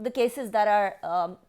the cases that are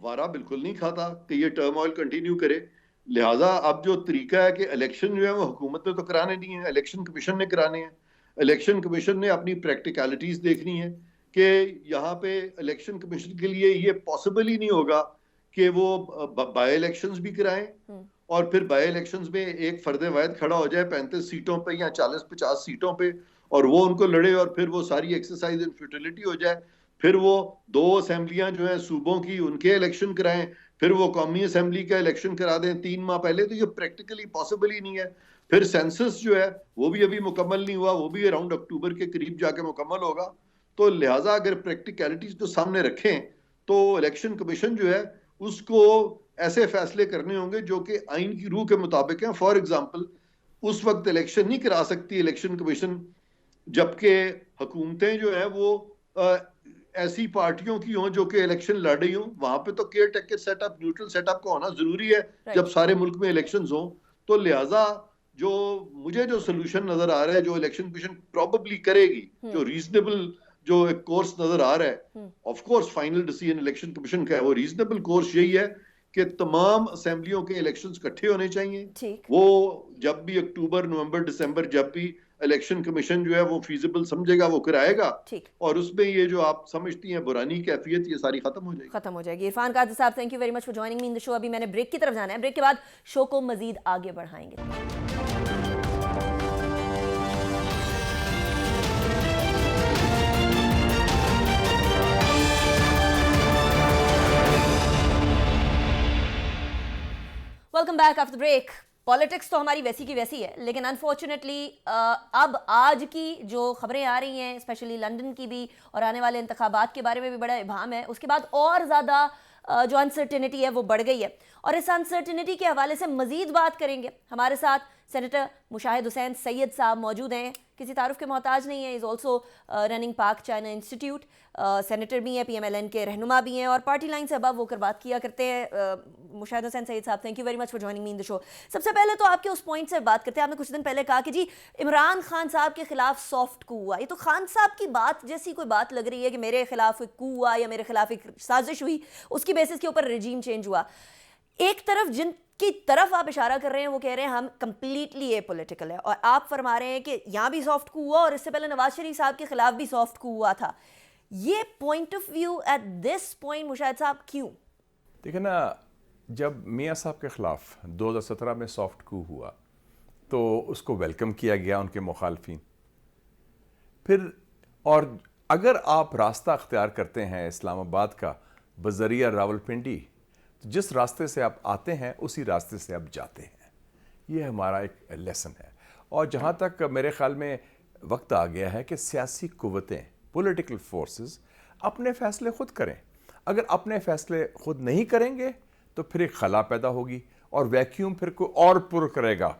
وارا بالکل نہیں کھاتا کہ یہ ٹرم آئل کنٹینیو کرے. لہٰذا اب جو طریقہ ہے کہ الیکشن جو ہے وہ حکومت نے تو کرانے نہیں ہیں, الیکشن کمیشن نے کرانے ہیں. الیکشن کمیشن نے اپنی پریکٹیکلٹیز دیکھنی ہے کہ یہاں پہ الیکشن کمیشن کے لیے یہ پاسبل ہی نہیں ہوگا کہ وہ بائی الیکشنز بھی کرائیں اور پھر بائی الیکشنز میں ایک فرد واحد کھڑا ہو جائے 35 سیٹوں پہ یا 40-50 سیٹوں پہ اور وہ ان کو لڑے اور پھر وہ ساری ایکسرسائز ان فیوٹیلٹی ہو جائے. پھر وہ 2 اسمبلیاں جو ہیں صوبوں کی ان کے الیکشن کرائیں, پھر وہ قومی اسمبلی کا الیکشن کرا دیں 3 ماہ پہلے. تو یہ پریکٹیکلی پاسبل ہی نہیں ہے. پھر سینسس جو ہے وہ بھی ابھی مکمل نہیں ہوا, وہ بھی اراؤنڈ اکتوبر کے قریب جا کے مکمل ہوگا. تو لہٰذا اگر پریکٹیکلٹیز کو سامنے رکھیں تو الیکشن کمیشن جو ہے اس کو ایسے فیصلے کرنے ہوں گے جو کہ آئین کی روح کے مطابق ہیں. فار ایگزامپل اس وقت الیکشن نہیں کرا سکتی الیکشن کمیشن جبکہ حکومتیں جو ہیں وہ ایسی پارٹیوں کی ہوں جو کہ الیکشن لڑ رہی ہوں. وہاں پہ تو care taker set up, neutral set up کا ہونا ضروری ہے جب سارے ملک میں الیکشنز ہوں. تو لہٰذا جو مجھے جو سلوشن نظر آ رہا ہے جو الیکشن کمیشن پروبیبلی کرے گی, جو ریزنیبل جو ایک کورس نظر آ رہا ہے, of course final decision election commission کا ہے, وہ ریزنیبل کورس یہی ہے کہ تمام اسمبلیوں کے الیکشنز اکٹھے ہونے چاہیے. وہ جب بھی اکتوبر, نومبر, دسمبر جب بھی الیکشن کمیشن جو ہے وہ فیزیبل سمجھے گا وہ کرائے گا, اور اس میں یہ جو آپ سمجھتی ہیں برانی کیفیت یہ ساری ختم ہو جائے گی. Irfan Qadri sahab, thank you very much for joining me in the show. ابھی میں نے بریک کی طرف جانا ہے, بریک کے بعد شو کو مزید آگے بڑھائیں گے. Welcome back after break. Politics تو ہماری ویسی کی ویسی ہے, لیکن انفارچونیٹلی اب آج کی جو خبریں آ رہی ہیں اسپیشلی لنڈن کی بھی اور آنے والے انتخابات کے بارے میں بھی بڑا ابہام ہے. اس کے بعد اور زیادہ جو انسرٹینٹی ہے وہ بڑھ گئی ہے, اور اس انسرٹینٹی کے حوالے سے مزید بات کریں گے. ہمارے ساتھ سینیٹر مشاہد حسین سید صاحب موجود ہیں, کسی تعارف کے محتاج نہیں ہیں. از آلسو رننگ پاک چائنا انسٹیٹیوٹ, سینیٹر بھی ہیں, پی ایم ایل این کے رہنما بھی ہیں, اور پارٹی لائن سے ابو ہو کر بات کیا کرتے ہیں. Mushahid Hussain Syed sahab, thank you very much for joining me in the show. سب سے پہلے تو آپ کے اس پوائنٹ سے بات کرتے ہیں. آپ نے کچھ دن پہلے کہا کہ جی عمران خان صاحب کے خلاف سافٹ کو ہوا. یہ تو خان صاحب کی بات جیسی کوئی بات لگ رہی ہے کہ میرے خلاف ایک کو ہوا یا میرے خلاف ایک سازش ہوئی, اس کی بیسس کے اوپر رجیم چینج ہوا. ایک طرف جن کی طرف آپ اشارہ کر رہے ہیں وہ کہہ رہے ہیں ہم کمپلیٹلی اے پولیٹیکل ہے, اور آپ فرما رہے ہیں کہ یہاں بھی سافٹ کو ہوا اور اس سے پہلے نواز شریف صاحب کے خلاف بھی سافٹ کو ہوا تھا. یہ point of view at this point Mushahid sahab کیوں؟ دیکھیں نا, جب میاں صاحب کے خلاف 2017 میں سافٹ کو ہوا تو اس کو ویلکم کیا گیا ان کے مخالفین. پھر اور اگر آپ راستہ اختیار کرتے ہیں اسلام آباد کا بذریعہ راولپنڈی, تو جس راستے سے آپ آتے ہیں اسی راستے سے آپ جاتے ہیں. یہ ہمارا ایک لیسن ہے. اور جہاں تک میرے خیال میں وقت آ گیا ہے کہ سیاسی قوتیں, پولیٹیکل فورسز اپنے فیصلے خود کریں. اگر اپنے فیصلے خود نہیں کریں گے تو پھر ایک خلا پیدا ہوگی اور ویکیوم پھر کوئی اور پر کرے گا.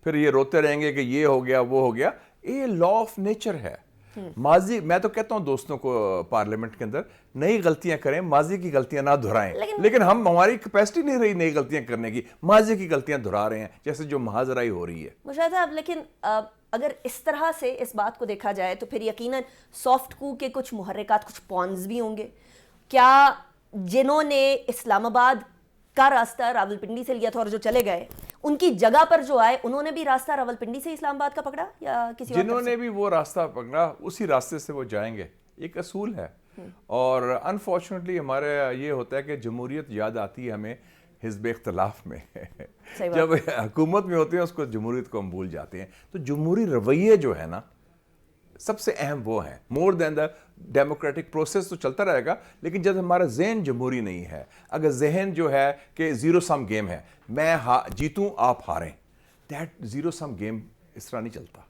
پھر یہ روتے رہیں گے کہ یہ ہو گیا وہ ہو گیا. یہ لا آف نیچر ہے. ماضی, میں تو کہتا ہوں دوستوں کو پارلیمنٹ کے اندر, نئی غلطیاں کریں, ماضی کی غلطیاں نہ دہرائیں. لیکن ہماری کیپیسٹی نہیں رہی نئی غلطیاں کرنے کی, ماضی کی غلطیاں دہرا رہے ہیں جیسے جو محاذرائی ہو رہی ہے. مشاہد صاحب, لیکن اگر اس طرح سے اس بات کو دیکھا جائے تو پھر یقیناً سافٹ کو کے کچھ محرکات, کچھ پونز بھی ہوں گے. کیا جنہوں نے اسلام آباد کا راستہ راولپنڈی سے لیا تھا اور جو چلے گئے, ان کی جگہ پر جو آئے انہوں نے بھی راستہ راولپنڈی سے اسلام آباد کا پکڑا یا کسی اور؟ جنہوں نے بھی وہ راستہ پکڑا اسی راستے سے وہ جائیں گے. ایک اصول ہے. اور انفارچونیٹلی ہمارے یہ ہوتا ہے کہ جمہوریت یاد آتی ہے ہمیں حزب اختلاف میں. جب حکومت میں ہوتے ہیں اس کو جمہوریت کو ہم بھول جاتے ہیں. تو جمہوری رویے جو ہے نا سب سے اہم وہ ہیں. مور دین دا ڈیموکریٹک پروسیس تو چلتا رہے گا, لیکن جب ہمارا ذہن جمہوری نہیں ہے, اگر ذہن جو ہے کہ زیرو سم گیم ہے, میں جیتوں آپ ہاریں, دیٹ زیرو سم گیم اس طرح نہیں چلتا.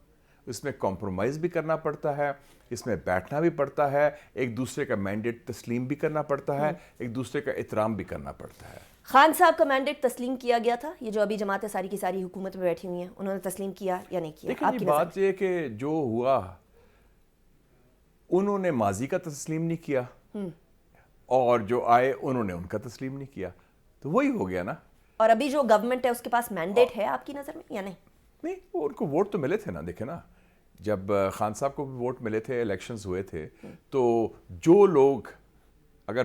اس میں کمپرومائز بھی کرنا پڑتا ہے, اس میں بیٹھنا بھی پڑتا ہے, ایک دوسرے کا مینڈیٹ تسلیم بھی کرنا پڑتا ہے, ایک دوسرے کا احترام بھی کرنا پڑتا ہے. خان صاحب کا مینڈیٹ تسلیم کیا گیا تھا, یہ جو ابھی جماعتیں ساری کی ساری حکومت میں بیٹھی ہوئی ہیں انہوں نے تسلیم کیا یا نہیں کیا؟ لیکن یہ بات یہ کہ جو ہوا انہوں نے ماضی کا تسلیم نہیں کیا, اور جو آئے انہوں نے ان کا تسلیم نہیں کیا, تو وہی ہو گیا نا. اور ابھی جو گورنمنٹ ہے اس کے پاس مینڈیٹ ہے آپ کی نظر میں یا نہیں؟ نہیں, ان کو ووٹ تو ملے تھے نا. دیکھیں نا, جب خان صاحب کو بھی ووٹ ملے تھے, الیکشنز ہوئے تھے, تو جو لوگ اگر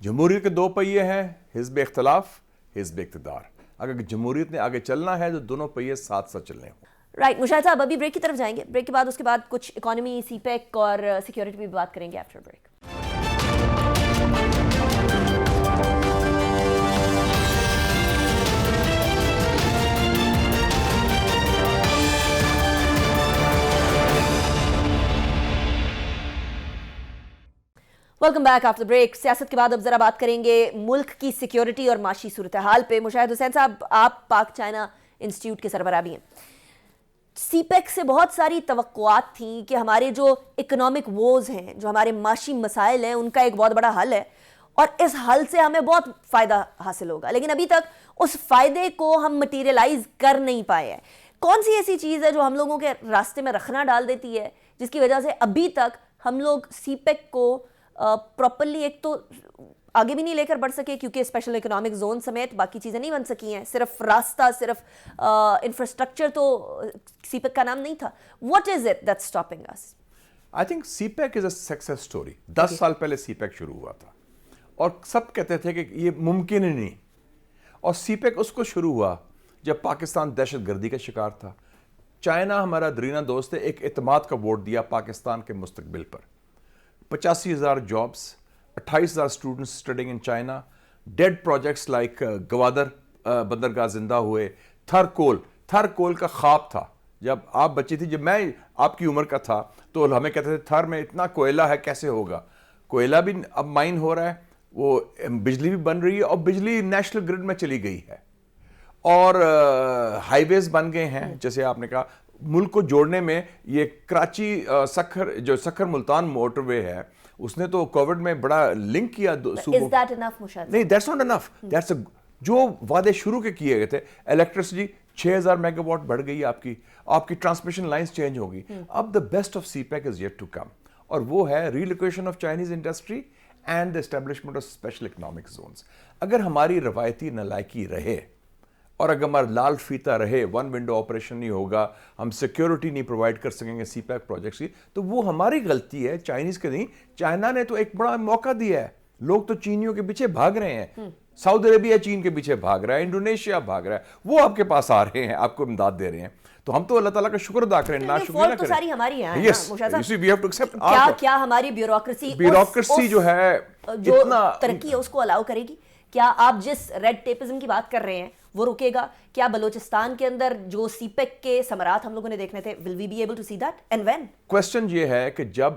جمہوریت کے دو پہیے ہیں، حزب اختلاف، حزب اقتدار. اگر جمہوریت نے آگے چلنا ہے تو دونوں پہیے ساتھ ساتھ چلنے ہوں. رائٹ مشاہد صاحب، ابھی بریک کی طرف جائیں گے. بریک کے بعد اس کے بعد کچھ اکانومی، سی پیک اور سیکیورٹی بھی بات کریں گے after break. Welcome back after break. سیاست کے بعد اب ذرا بات کریں گے ملک کی سیکیورٹی اور معاشی صورتحال پہ. مشاہد حسین صاحب، آپ پاک چائنا انسٹیٹیوٹ کے سربراہ بھی ہیں. سی پیک سے بہت ساری توقعات تھیں کہ ہمارے جو اکنامک ووز ہیں، جو ہمارے معاشی مسائل ہیں، ان کا ایک بہت بڑا حل ہے اور اس حل سے ہمیں بہت فائدہ حاصل ہوگا، لیکن ابھی تک اس فائدے کو ہم مٹیریلائز کر نہیں پائے ہیں. کون سی ایسی چیز ہے جو ہم لوگوں کے راستے میں رکھنا ڈال دیتی ہے جس کی وجہ سے ابھی تک ہم لوگ سی پیک کو پراپرلی ایک تو آگے بھی نہیں لے کر بڑھ سکے، کیونکہ اسپیشل اکنامک زون سمیت باقی چیزیں نہیں بن سکی ہیں. صرف راستہ، صرف انفراسٹرکچر تو سی پیک کا نام نہیں تھا. What is it that's stopping us? I think CPEC is a success story. 10 سال پہلے سی پیک شروع ہوا تھا اور سب کہتے تھے کہ یہ ممکن ہی نہیں. اور سی پیک اس کو شروع ہوا جب پاکستان دہشت گردی کا شکار تھا. چائنا ہمارا درینہ دوست ہے، ایک اعتماد کا ووٹ دیا پاکستان کے مستقبل پر. 85,000 jobs, 28,000 students studying in China. Dead projects like Gwadar بندرگاہ زندہ ہوئے. تھر کول کا خواب تھا جب آپ بچی تھی. جب میں آپ کی عمر کا تھا تو ہمیں کہتے تھے تھر میں اتنا کوئلہ ہے، کیسے ہوگا. کوئلہ بھی اب مائن ہو رہا ہے، وہ بجلی بھی بن رہی ہے اور بجلی نیشنل گرڈ میں چلی گئی ہے اور ہائی ویز بن گئے ہیں. جیسے آپ نے کہا، ملک کو جوڑنے میں یہ کراچی سکھر ملتان موٹر وے ہے، اس نے تو کووڈ میں بڑا لنک کیا صوبوں. Is that enough, Mushahid? نہیں، دیٹس ناٹ انف. دیٹس جو وعدے شروع کے کیے گئے تھے. الیکٹریسٹی 6,000 میگا واٹ بڑھ گئی آپ کی ٹرانسمیشن لائنز چینج ہو گئی. اب the best of CPEC is yet to come, اور وہ ہے relocation of Chinese industry and the establishment of special economic zones. اگر ہماری روایتی نالائکی رہے اور اگر ہمارا لال فیتا رہے، ون ونڈو آپریشن نہیں ہوگا، ہم سیکیورٹی نہیں پرووائڈ کر سکیں گے سی پیک پروجیکٹس کی، تو وہ ہماری غلطی ہے، چائنیز کے نہیں. چائنا نے تو ایک بڑا موقع دیا ہے. لوگ تو چینیوں کے پیچھے بھاگ رہے ہیں. سعودی عربیہ چین کے پیچھے بھاگ رہا ہے، انڈونیشیا بھاگ رہا ہے، وہ آپ کے پاس آ رہے ہیں، آپ کو امداد دے رہے ہیں. تو ہم تو اللہ تعالیٰ کا شکر ادا کریں، نہ شکریہ کریں. ساری ہماری ہیں. Yes, you see, we have to accept. کیا ہماری بیوروکریسی جو ہے جو ترقی ہے اس کو الاؤ کرے گی؟ کیا آپ جس ریڈ ٹیپزم کی بات کر رہے ہیں وہ رکے گا؟ کیا بلوچستان کے اندر جو سی پیک کے ثمرات ہم لوگوں نے دیکھنے تھے، will we be able to see that and when؟ Question یہ ہے کہ جب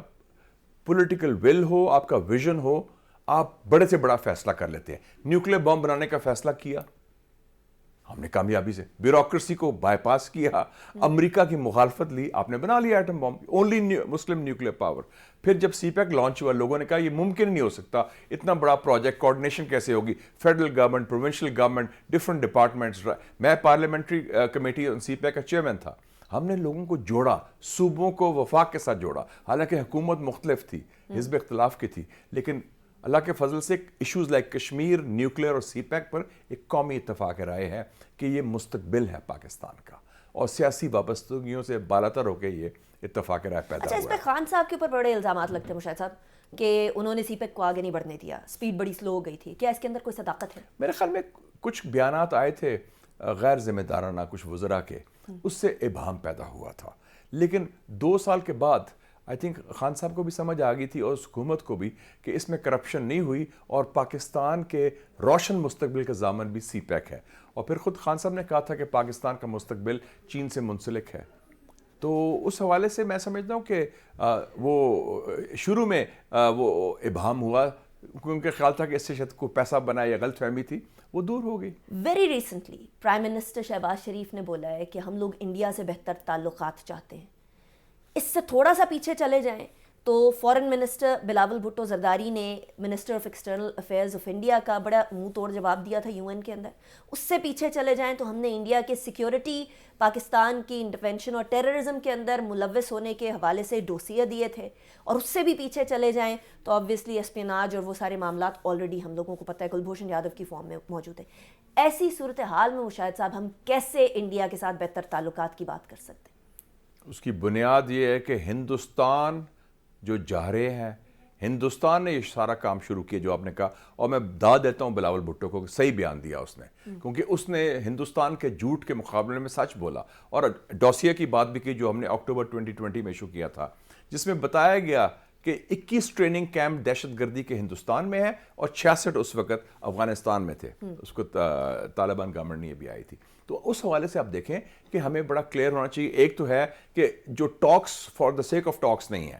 پولیٹیکل ول ہو، آپ کا ویژن ہو، آپ بڑے سے بڑا فیصلہ کر لیتے ہیں. نیوکلیر بم بنانے کا فیصلہ کیا ہم نے کامیابی سے، بیوروکریسی کو بائی پاس کیا، امریکہ کی مخالفت لی، آپ نے بنا لیا atom bomb, only Muslim nuclear power. پھر جب سی پیک لانچ ہوا، لوگوں نے کہا یہ ممکن نہیں ہو سکتا، اتنا بڑا پروجیکٹ، کوآرڈینیشن کیسے ہوگی، federal government, provincial government, different departments. میں پارلیمنٹری کمیٹی سی پیک کا چیئرمین تھا. ہم نے لوگوں کو جوڑا، صوبوں کو وفاق کے ساتھ جوڑا. حالانکہ حکومت مختلف تھی، حزب اختلاف کی تھی، لیکن اللہ کے فضل سے ایشوز لائک کشمیر، نیوکلیر اور سی پیک پر ایک قومی اتفاق رائے ہے کہ یہ مستقبل ہے پاکستان کا، اور سیاسی وابستگیوں سے بالاتر ہو کے یہ اتفاق رائے پیدا ہوا ہے. اس پہ خان صاحب کے اوپر بڑے الزامات لگتے ہیں مشاہد صاحب کہ انہوں نے سی پیک کو آگے نہیں بڑھنے دیا، سپیڈ بڑی سلو ہو گئی تھی. کیا اس کے اندر کوئی صداقت ہے؟ میرے خیال میں کچھ بیانات آئے تھے غیر ذمہ دارانہ کچھ وزراء کے، اس سے ابہام پیدا ہوا تھا. لیکن 2 سال کے بعد آئی تھنک خان صاحب کو بھی سمجھ آ گئی تھی اور اس حکومت کو بھی کہ اس میں کرپشن نہیں ہوئی، اور پاکستان کے روشن مستقبل کا ضامن بھی سی پیک ہے. اور پھر خود خان صاحب نے کہا تھا کہ پاکستان کا مستقبل چین سے منسلک ہے. تو اس حوالے سے میں سمجھتا ہوں کہ وہ شروع میں وہ ابہام ہوا، کیونکہ خیال تھا کہ اس سے شاید کوئی پیسہ بنا یا غلط فہمی تھی، وہ دور ہو گئی. Very recently prime minister Shehbaz Sharif نے بولا ہے کہ ہم لوگ انڈیا سے بہتر تعلقات چاہتے ہیں. اس سے تھوڑا سا پیچھے چلے جائیں تو فورن منسٹر بلاول بھٹو زرداری نے minister of external affairs of India کا بڑا منہ توڑ جواب دیا تھا UN کے اندر. اس سے پیچھے چلے جائیں تو ہم نے انڈیا کے سیکیورٹی، پاکستان کی انٹرونشن اور ٹیررزم کے اندر ملوث ہونے کے حوالے سے ڈوسیے دیے تھے. اور اس سے بھی پیچھے چلے جائیں تو آبویسلی اسپیناج اور وہ سارے معاملات آلریڈی ہم لوگوں کو پتہ ہے کلبھوشن یادو کی فارم میں موجود ہیں. ایسی صورتحال میں مشاہد صاحب ہم کیسے انڈیا کے ساتھ بہتر تعلقات کی بات کر سکتے ہیں؟ اس کی بنیاد یہ ہے کہ ہندوستان جو جا رہے ہیں ہندوستان نے یہ سارا کام شروع کیا جو آپ نے کہا, اور میں داد دیتا ہوں بلاول بھٹو کو, صحیح بیان دیا اس نے, کیونکہ اس نے ہندوستان کے جھوٹ کے مقابلے میں سچ بولا, اور ڈوسیے کی بات بھی کی جو ہم نے اکتوبر 2020 میں ایشو کیا تھا, جس میں بتایا گیا کہ 21 ٹریننگ کیمپ دہشت گردی کے ہندوستان میں ہے اور 66 اس وقت افغانستان میں تھے, اس کو طالبان گورنمنٹ نے بھی آئی تھی. تو اس حوالے سے آپ دیکھیں کہ ہمیں بڑا کلیئر ہونا چاہیے. ایک تو ہے کہ جو ٹاکس فار دا سیک آف ٹاکس نہیں ہے,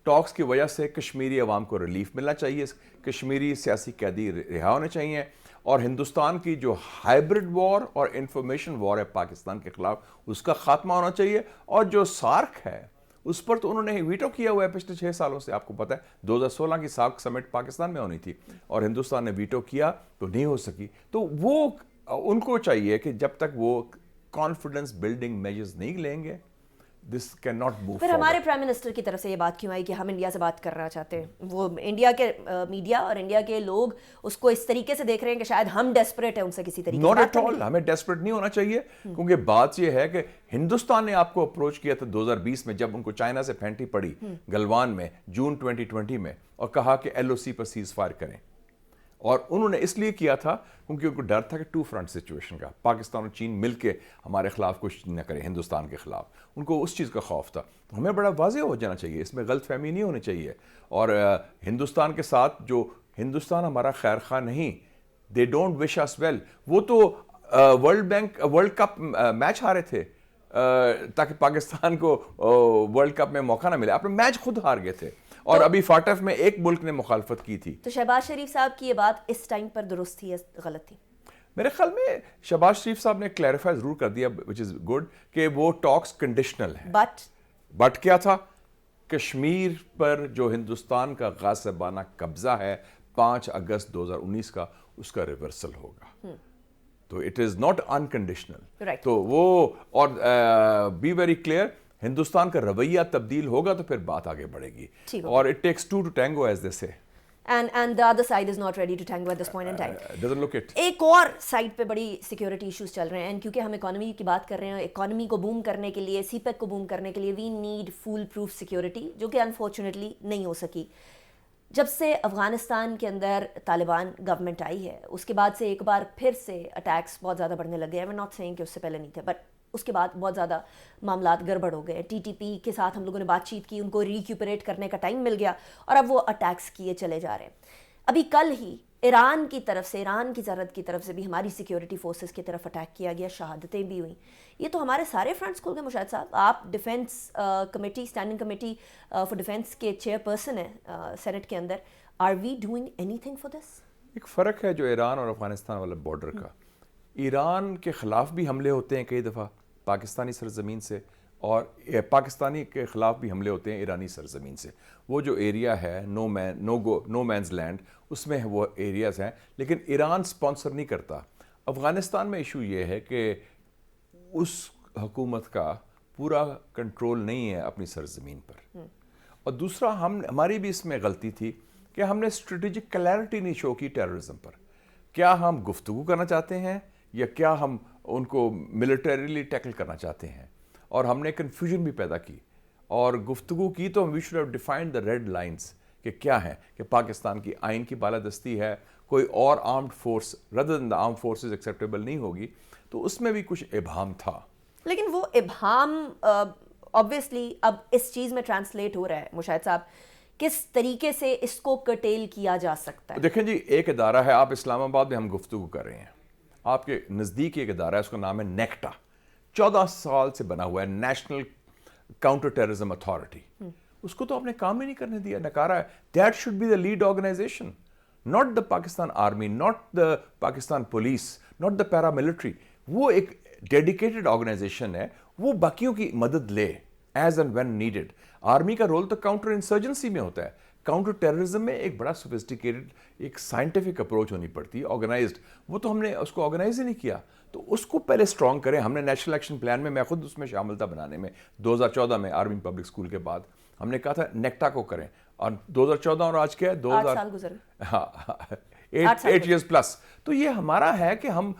ٹاکس کی وجہ سے کشمیری عوام کو ریلیف ملنا چاہیے, کشمیری سیاسی قیدی رہا ہونے چاہیے, اور ہندوستان کی جو ہائبرڈ وار اور انفارمیشن وار ہے پاکستان کے خلاف اس کا خاتمہ ہونا چاہیے. اور جو سارک ہے اس پر تو انہوں نے ویٹو کیا ہوا ہے پچھلے 6 سالوں سے. آپ کو پتہ ہے 2016 کی سارک سمٹ پاکستان میں ہونی تھی اور ہندوستان نے ویٹو کیا تو نہیں ہو سکی. تو وہ ان کو چاہیے کہ جب تک وہ کانفیڈنس بلڈنگ میجرز نہیں لیں گے, دس کین ناٹ موو. پھر ہمارے پرائم منسٹر کی طرف سے یہ بات کیوں آئی کہ ہم انڈیا سے بات کرنا چاہتے ہیں؟ وہ انڈیا کے میڈیا اور انڈیا کے لوگ اس کو اس طریقے سے دیکھ رہے ہیں کہ شاید ہم ڈیسپریٹ ہیں ان سے کسی طریقے سے. ناٹ ایٹ آل, ہمیں ڈیسپریٹ نہیں ہونا چاہیے, کیونکہ بات یہ ہے کہ ہندوستان نے آپ کو اپروچ کیا تھا 2020 میں جب ان کو چائنا سے پھینٹی پڑی گلوان میں جون 2020 میں, اور کہا کہ LOC پر سیز فائر کریں. اور انہوں نے اس لیے کیا تھا کیونکہ ان کو ڈر تھا کہ 2 فرنٹ سچویشن کا, پاکستان اور چین مل کے ہمارے خلاف کچھ نہ کریں ہندوستان کے خلاف, ان کو اس چیز کا خوف تھا. تو ہمیں بڑا واضح ہو جانا چاہیے, اس میں غلط فہمی نہیں ہونی چاہیے. اور ہندوستان کے ساتھ جو ہندوستان ہمارا خیر خواہ نہیں, they don't wish us well. وہ تو ورلڈ کپ میچ ہارے تھے تاکہ پاکستان کو ورلڈ کپ میں موقع نہ ملے, اپنے میچ خود ہار گئے تھے, اور ابھی فاٹف میں ایک ملک نے مخالفت کی تھی. تو شہباز شریف صاحب کی یہ بات اس ٹائم پر درست تھی یا غلط تھی؟ میرے خیال میں شہباز شریف صاحب نے کلیریفائی ضرور کر دیا وچ از گڈ کہ وہ ٹاکس کنڈیشنل ہے. بٹ کیا تھا, کشمیر پر جو ہندوستان کا غاصبانہ قبضہ ہے 5 اگست 2019 کا, اس کا ریورسل ہوگا. تو اٹ از ناٹ انکنڈیشنل. تو وہ, اور بی ویری کلیئر, ہندوستان کا رویہ تبدیل ہوگا تو پھر بات آگے بڑھے گی, اور it takes 2 to tango as they say. And the other side is not ready to tango at this point in time. Doesn't look it. ایک اور سائڈ پہ بڑی سیکیورٹی ایشوز چل رہے ہیں, کیونکہ ہم اکانومی کی بات کر رہے ہیں. اکانومی کو بوم کرنے کے لیے, سی پیک کو بوم کرنے کے لیے we need fool proof security, جو کہ انفارچونیٹلی نہیں ہو سکی. جب سے افغانستان کے اندر طالبان گورنمنٹ آئی ہے اس کے بعد سے ایک بار پھر سے اٹیکس بہت زیادہ بڑھنے لگے ہیں. میں ناٹ سیئنگ کہ اس سے پہلے نہیں تھے, بٹ اس کے بعد بہت زیادہ معاملات گڑبڑ ہو گئے. TTP کے ساتھ ہم لوگوں نے بات چیت کی, ان کو ریکیوپریٹ کرنے کا ٹائم مل گیا, اور اب وہ اٹیکس کیے چلے جا رہے ہیں. ابھی کل ہی ایران کی طرف سے, ایران کی سرحد کی طرف سے بھی ہماری سیکیورٹی فورسز کی طرف اٹیک کیا گیا, شہادتیں بھی ہوئیں. یہ تو ہمارے سارے فرنٹس کھل گئے. مشاہد صاحب, آپ defence committee, standing committee for defence کے چیئر پرسن ہیں سینٹ کے اندر. Are we doing anything for this? ایک فرق ہے جو ایران اور افغانستان والا بارڈر کا. ایران کے خلاف بھی حملے ہوتے ہیں کئی دفعہ پاکستانی سرزمین سے, اور پاکستانی کے خلاف بھی حملے ہوتے ہیں ایرانی سرزمین سے. وہ جو ایریا ہے نو مینز لینڈ, اس میں وہ ایریاز ہیں, لیکن ایران سپانسر نہیں کرتا. افغانستان میں ایشو یہ ہے کہ اس حکومت کا پورا کنٹرول نہیں ہے اپنی سرزمین پر. اور دوسرا, ہماری بھی اس میں غلطی تھی کہ ہم نے اسٹریٹجک کلیئرٹی نہیں شو کی ٹیررزم پر. کیا ہم گفتگو کرنا چاہتے ہیں یا کیا ہم ان کو ملٹریلی ٹیکل کرنا چاہتے ہیں, اور ہم نے کنفیوژن بھی پیدا کی. اور گفتگو کی تو we should have defined the red lines کہ کیا ہے, کہ پاکستان کی آئین کی بالادستی ہے, کوئی اور آرمڈ فورس ردر دین دا آرمڈ فورسز ایکسیپٹیبل نہیں ہوگی. تو اس میں بھی کچھ ابہام تھا, لیکن وہ ابہام obviously اب اس چیز میں ٹرانسلیٹ ہو رہا ہے. مشاہد صاحب, کس طریقے سے اس کو کرٹیل کیا جا سکتا ہے؟ دیکھیں جی, ایک ادارہ ہے, آپ اسلام آباد میں ہم گفتگو کر رہے ہیں, آپ کے نزدیک ایک ادارہ ہے, اس کا نام ہے نیکٹا, 14 سال سے بنا ہوا ہے, نیشنل کاؤنٹر ٹیررزم اتھارٹی. اس کو تو آپ نے کام ہی نہیں کرنے دیا, نکارا ہے. That should be the lead organization, not the Pakistan army, not the Pakistan police, not the paramilitary. وہ ایک ڈیڈیکیٹڈ آرگنائزیشن ہے, وہ باقیوں کی مدد لے as and when needed. Army کا رول تو کاؤنٹر انسرجنسی میں ہوتا ہے, کاؤنٹر ٹیررزم میں ایک بڑا سوفسٹیکیٹڈ ایک سائنٹیفک اپروچ ہونی پڑتی ہے, آرگنائزڈ. وہ تو ہم نے اس کو آرگنائز ہی نہیں کیا. تو اس کو پہلے اسٹرانگ کریں. ہم نے نیشنل ایکشن پلان میں خود اس میں شامل تھا بنانے میں, 2014 میں آرمی پبلک اسکول کے بعد ہم نے کہا تھا نیکٹا کو کریں, اور 2014 اور آج کیا ہے 8 سال گزرے. ہاں 8 years plus. تو یہ ہمارا ہے کہ ہم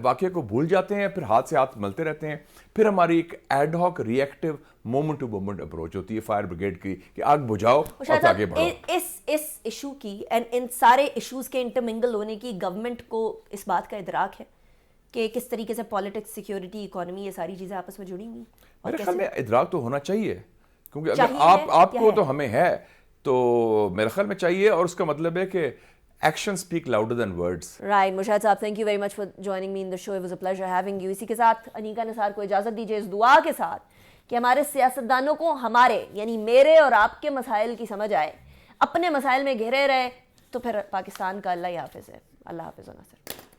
واقعے کو بھول جاتے ہیں, پھر ہاتھ سے ہاتھ ملتے رہتے ہیں. پھر ہماری ایک ad hoc reactive moment to moment approach ہوتی ہے فائر بریگیڈ کی کہ آگ بجھاؤ اور آگے بڑھو. اس ایشو کی ان سارے ایشوز کے انٹرمنگل ہونے کی گورنمنٹ کو اس بات کا ادراک ہے کہ کس طریقے سے پالیٹکس, سیکیورٹی, اکانومی, یہ ساری چیزیں آپس میں جڑی ہوئی؟ میرے خیال میں ادراک تو ہونا چاہیے, کیونکہ اگر آپ کو تو ہمیں ہے تو میرے خیال میں چاہیے, اور اس کا مطلب ہے کہ action speak louder than words. Right. Murshad sahab, thank you very much for joining me in the show. It was a pleasure having you. اسی کے ساتھ انیکا نثار کو اجازت دیجیے اس دعا کے ساتھ کہ ہمارے سیاستدانوں کو ہمارے یعنی میرے اور آپ کے مسائل کی سمجھ آئے, اپنے مسائل میں گھرے رہے, تو پھر پاکستان کا اللہ ہی حافظ ہے. اللہ حافظ و ناصر.